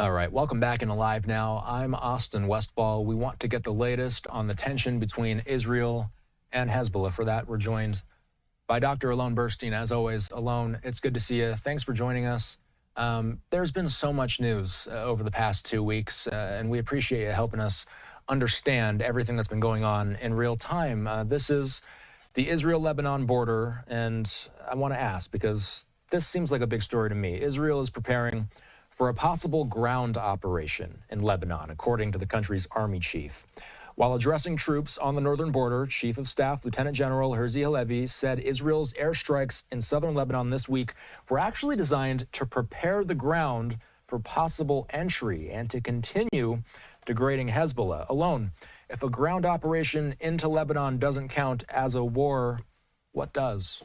All right, welcome back into Live Now. I'm Austin Westfall. We want to get the latest on the tension between Israel and Hezbollah. For that, we're joined by Dr. Alon Burstein. As always, Alon, it's good to see you. Thanks for joining us. There's been so much news over the past 2 weeks, and we appreciate you helping us understand everything that's been going on in real time. This is the Israel-Lebanon border, and I want to ask, because this seems like a big story to me. Israel is preparing for a possible ground operation in Lebanon, according to the country's army chief. While addressing troops on the northern border, Chief of Staff Lieutenant General Herzi Halevi said Israel's airstrikes in southern Lebanon this week were actually designed to prepare the ground for possible entry and to continue degrading Hezbollah. Alone, if a ground operation into Lebanon doesn't count as a war, what does?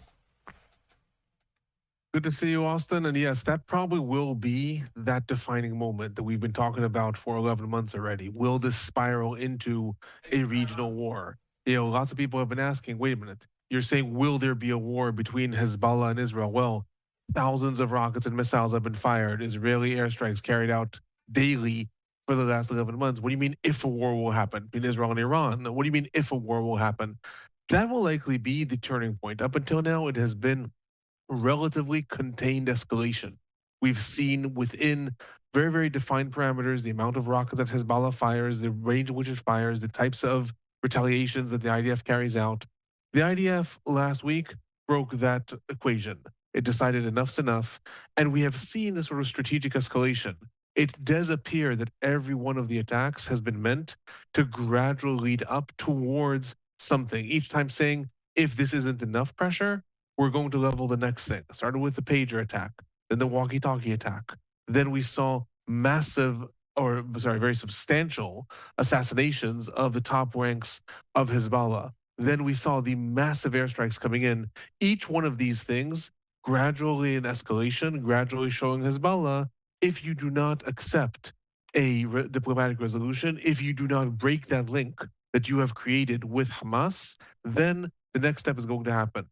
Good to see you, Austin. And yes, that probably will be that defining moment that we've been talking about for 11 months already. Will this spiral into a regional war? Lots of people have been asking, wait a minute, you're saying, will there be a war between Hezbollah and Israel? Well, thousands of rockets and missiles have been fired, Israeli airstrikes carried out daily for the last 11 months. What do you mean if a war will happen between Israel and Iran? What do you mean if a war will happen? That will likely be the turning point. Up until now, it has been relatively contained escalation. We've seen within very, very defined parameters the amount of rockets that Hezbollah fires, the range in which it fires, the types of retaliations that the IDF carries out. The IDF last week broke that equation. It decided enough's enough, and we have seen this sort of strategic escalation. It does appear that every one of the attacks has been meant to gradually lead up towards something, each time saying, if this isn't enough pressure, we're going to level the next thing. Started with the pager attack, then the walkie-talkie attack. Then we saw very substantial assassinations of the top ranks of Hezbollah. Then we saw the massive airstrikes coming in. Each one of these things, gradually in escalation, gradually showing Hezbollah, if you do not accept a diplomatic resolution, if you do not break that link that you have created with Hamas, then the next step is going to happen.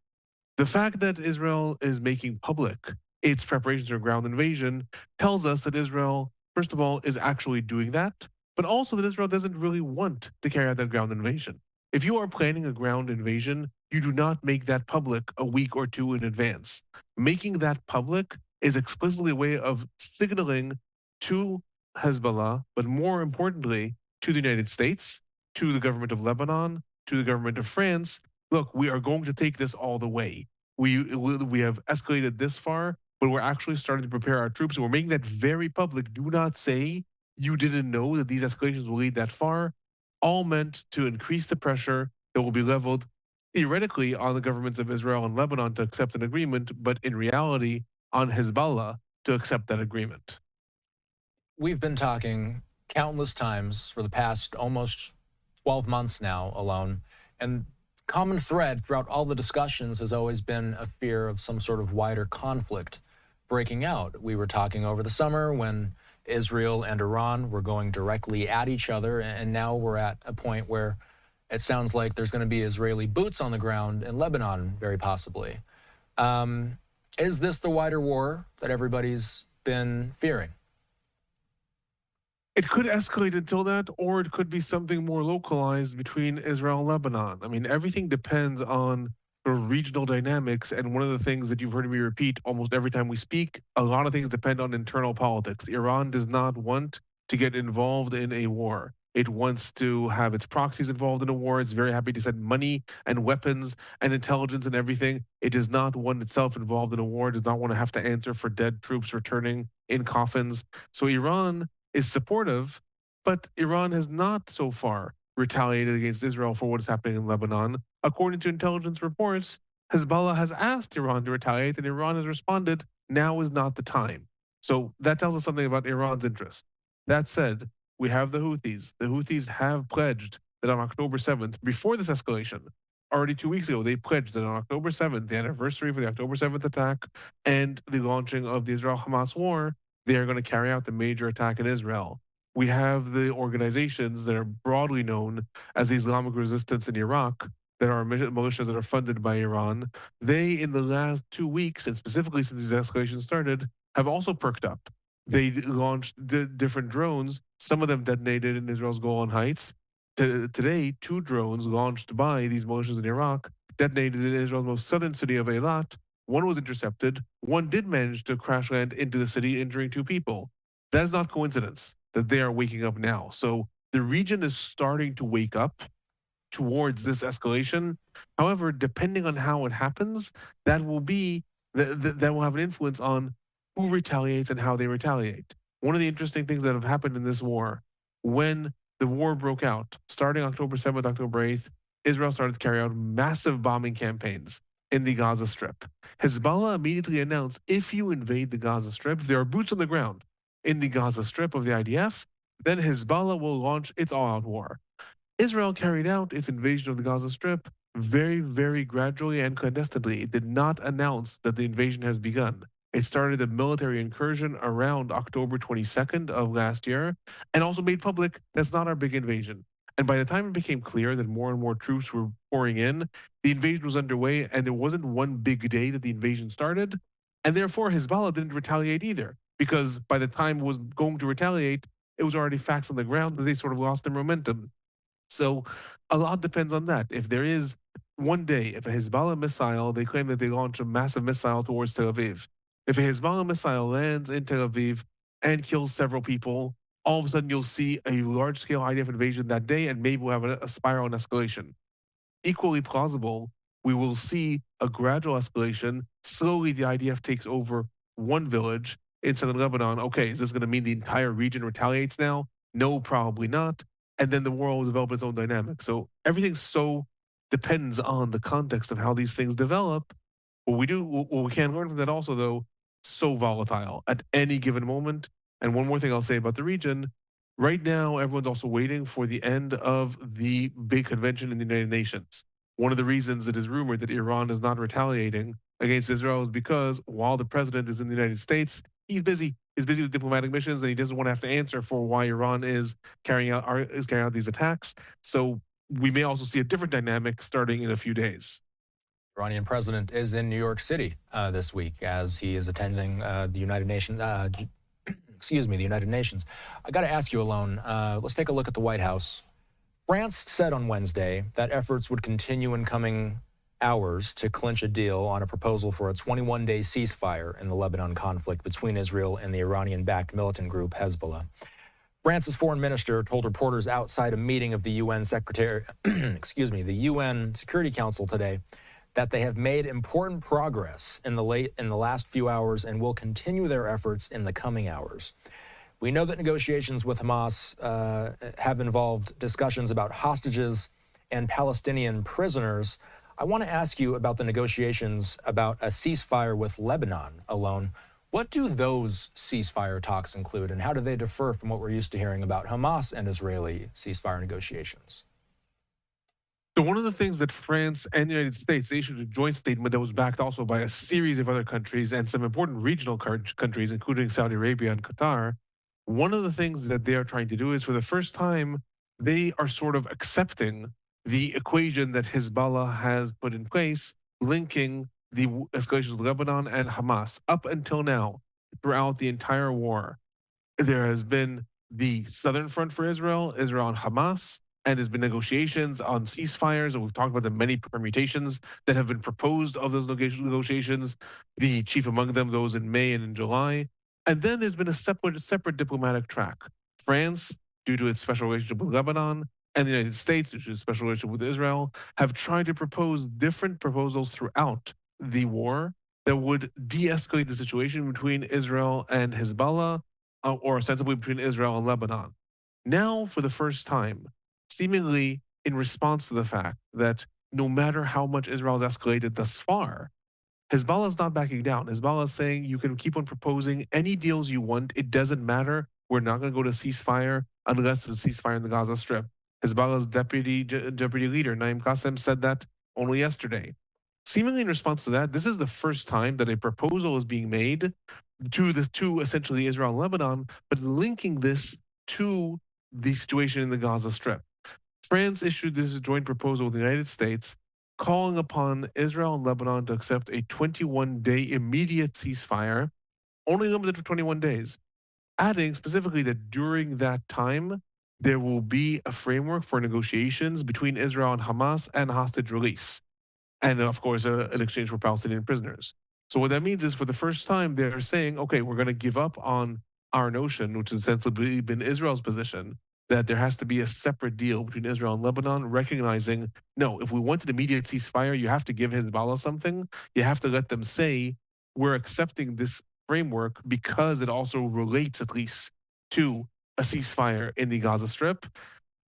The fact that Israel is making public its preparations for ground invasion tells us that Israel, first of all, is actually doing that, but also that Israel doesn't really want to carry out that ground invasion. If you are planning a ground invasion, you do not make that public a week or two in advance. Making that public is explicitly a way of signaling to Hezbollah, but more importantly, to the United States, to the government of Lebanon, to the government of France, look, we are going to take this all the way. We have escalated this far, but we're actually starting to prepare our troops, and we're making that very public. Do not say you didn't know that these escalations will lead that far. All meant to increase the pressure that will be leveled theoretically on the governments of Israel and Lebanon to accept an agreement, but in reality on Hezbollah to accept that agreement. We've been talking countless times for the past almost 12 months now, Alon, and common thread throughout all the discussions has always been a fear of some sort of wider conflict breaking out. We were talking over the summer when Israel and Iran were going directly at each other, and now we're at a point where it sounds like there's going to be Israeli boots on the ground in Lebanon, very possibly. Is this the wider war that everybody's been fearing? It could escalate until that, or it could be something more localized between Israel and Lebanon. I mean, everything depends on the regional dynamics. And one of the things that you've heard me repeat almost every time we speak, a lot of things depend on internal politics. Iran does not want to get involved in a war. It wants to have its proxies involved in a war. It's very happy to send money and weapons and intelligence and everything. It does not want itself involved in a war. It does not want to have to answer for dead troops returning in coffins. So Iran is supportive, but Iran has not so far retaliated against Israel for what is happening in Lebanon. According to intelligence reports, Hezbollah has asked Iran to retaliate, and Iran has responded, now is not the time. So that tells us something about Iran's interest. That said, we have the Houthis. The Houthis have pledged that on October 7th, before this escalation, already 2 weeks ago, they pledged that on October 7th, the anniversary for the October 7th attack and the launching of the Israel-Hamas war, they are going to carry out the major attack in Israel. We have the organizations that are broadly known as the Islamic Resistance in Iraq, that are militias that are funded by Iran. They, in the last 2 weeks, and specifically since these escalations started, have also perked up. They launched different drones. Some of them detonated in Israel's Golan Heights. Today, two drones launched by these militias in Iraq detonated in Israel's most southern city of Eilat. One was intercepted. One did manage to crash land into the city, injuring two people. That is not coincidence that they are waking up now. So the region is starting to wake up towards this escalation. However, depending on how it happens, that will be that will have an influence on who retaliates and how they retaliate. One of the interesting things that have happened in this war, when the war broke out, starting October 7th, October 8th, Israel started to carry out massive bombing campaigns in the Gaza Strip. Hezbollah immediately announced, if you invade the Gaza Strip, there are boots on the ground in the Gaza Strip of the IDF, then Hezbollah will launch its all-out war. Israel carried out its invasion of the Gaza Strip very, very gradually and clandestinely. It did not announce that the invasion has begun. It started a military incursion around October 22nd of last year and also made public that's not our big invasion. And by the time it became clear that more and more troops were pouring in, the invasion was underway and there wasn't one big day that the invasion started. And therefore, Hezbollah didn't retaliate either, because by the time it was going to retaliate, it was already facts on the ground that they sort of lost their momentum. So a lot depends on that. If there is one day, if a Hezbollah missile, they claim that they launched a massive missile towards Tel Aviv. If a Hezbollah missile lands in Tel Aviv and kills several people, all of a sudden you'll see a large scale IDF invasion that day, and maybe we'll have a spiral and escalation. Equally plausible, we will see a gradual escalation. Slowly, the IDF takes over one village in southern Lebanon. Okay, is this going to mean the entire region retaliates now? No, probably not. And then the war will develop its own dynamic. So everything so depends on the context of how these things develop. What we can learn from that also, though, so volatile at any given moment. And one more thing I'll say about the region. Right now, everyone's also waiting for the end of the big convention in the United Nations. One of the reasons it is rumored that Iran is not retaliating against Israel is because while the president is in the United States, he's busy. He's busy with diplomatic missions, and he doesn't want to have to answer for why Iran is carrying out these attacks. So we may also see a different dynamic starting in a few days. Iranian president is in New York City this week as he is attending the United Nations. The United Nations. I got to ask you, Alon. Let's take a look at the White House. France said on Wednesday that efforts would continue in coming hours to clinch a deal on a proposal for a 21-day ceasefire in the Lebanon conflict between Israel and the Iranian-backed militant group Hezbollah. France's foreign minister told reporters outside a meeting of the UN the UN Security Council today that they have made important progress in the last few hours and will continue their efforts in the coming hours. We know that negotiations with Hamas have involved discussions about hostages and Palestinian prisoners. I want to ask you about the negotiations about a ceasefire with Lebanon alone. What do those ceasefire talks include, and how do they differ from what we're used to hearing about Hamas and Israeli ceasefire negotiations? So one of the things that France and the United States, they issued a joint statement that was backed also by a series of other countries and some important regional countries, including Saudi Arabia and Qatar. One of the things that they are trying to do is, for the first time, they are sort of accepting the equation that Hezbollah has put in place, linking the escalation of Lebanon and Hamas. Up until now, throughout the entire war, there has been the Southern Front for Israel, Israel and Hamas, and there's been negotiations on ceasefires, and we've talked about the many permutations that have been proposed of those negotiations, the chief among them, those in May and in July. And then there's been a separate diplomatic track. France, due to its special relationship with Lebanon, and the United States, due to its special relationship with Israel, have tried to propose different proposals throughout the war that would de-escalate the situation between Israel and Hezbollah, or ostensibly between Israel and Lebanon. Now, for the first time, seemingly in response to the fact that no matter how much Israel has escalated thus far, Hezbollah is not backing down. Hezbollah is saying you can keep on proposing any deals you want. It doesn't matter. We're not going to go to ceasefire unless there's a ceasefire in the Gaza Strip. Hezbollah's deputy leader, Naim Qassem, said that only yesterday. Seemingly in response to that, this is the first time that a proposal is being made to essentially Israel and Lebanon, but linking this to the situation in the Gaza Strip. France issued this joint proposal with the United States, calling upon Israel and Lebanon to accept a 21-day immediate ceasefire, only limited for 21 days. adding specifically that during that time, there will be a framework for negotiations between Israel and Hamas and hostage release. And of course, an exchange for Palestinian prisoners. So what that means is for the first time, they're saying, okay, we're going to give up on our notion, which has essentially been Israel's position, that there has to be a separate deal between Israel and Lebanon, recognizing, no, if we want an immediate ceasefire, you have to give Hezbollah something. You have to let them say, we're accepting this framework because it also relates at least to a ceasefire in the Gaza Strip.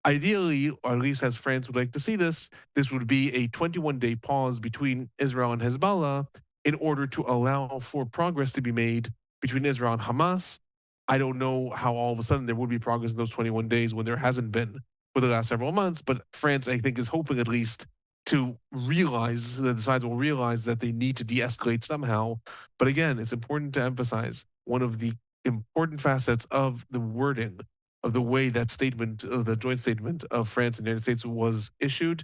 Ideally, or at least as France would like to see this would be a 21-day pause between Israel and Hezbollah in order to allow for progress to be made between Israel and Hamas. I don't know how all of a sudden there would be progress in those 21 days when there hasn't been for the last several months, but France, I think, is hoping at least to realize that the sides will realize that they need to de-escalate somehow. But again, it's important to emphasize one of the important facets of the wording of the way that statement, the joint statement of France and the United States was issued.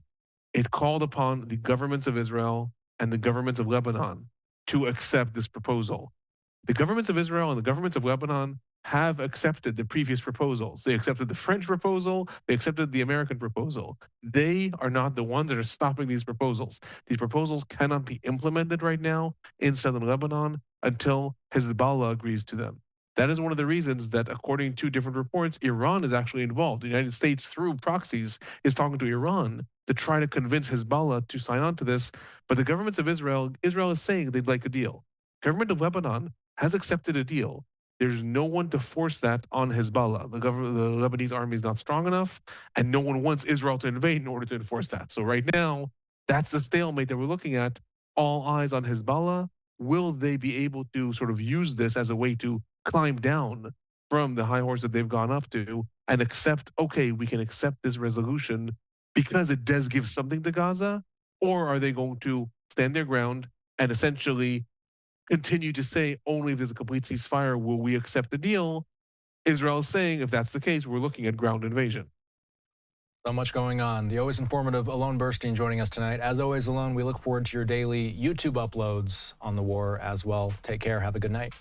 It called upon the governments of Israel and the governments of Lebanon to accept this proposal. The governments of Israel and the governments of Lebanon have accepted the previous proposals. They accepted the French proposal, they accepted the American proposal. They are not the ones that are stopping these proposals. These proposals cannot be implemented right now in southern Lebanon until Hezbollah agrees to them. That is one of the reasons that, according to different reports, Iran is actually involved. The United States, through proxies, is talking to Iran to try to convince Hezbollah to sign on to this. But the governments of Israel is saying they'd like a deal. Government of Lebanon has accepted a deal. There's no one to force that on Hezbollah. The Lebanese army is not strong enough, and no one wants Israel to invade in order to enforce that. So right now, that's the stalemate that we're looking at. All eyes on Hezbollah. Will they be able to sort of use this as a way to climb down from the high horse that they've gone up to and accept, okay, we can accept this resolution because it does give something to Gaza? Or are they going to stand their ground and essentially continue to say only if there's a complete ceasefire will we accept the deal? Israel is saying if that's the case, we're looking at ground invasion. So much going on. The always informative Alon Burstein joining us tonight. As always, Alon, we look forward to your daily YouTube uploads on the war as well. Take care. Have a good night.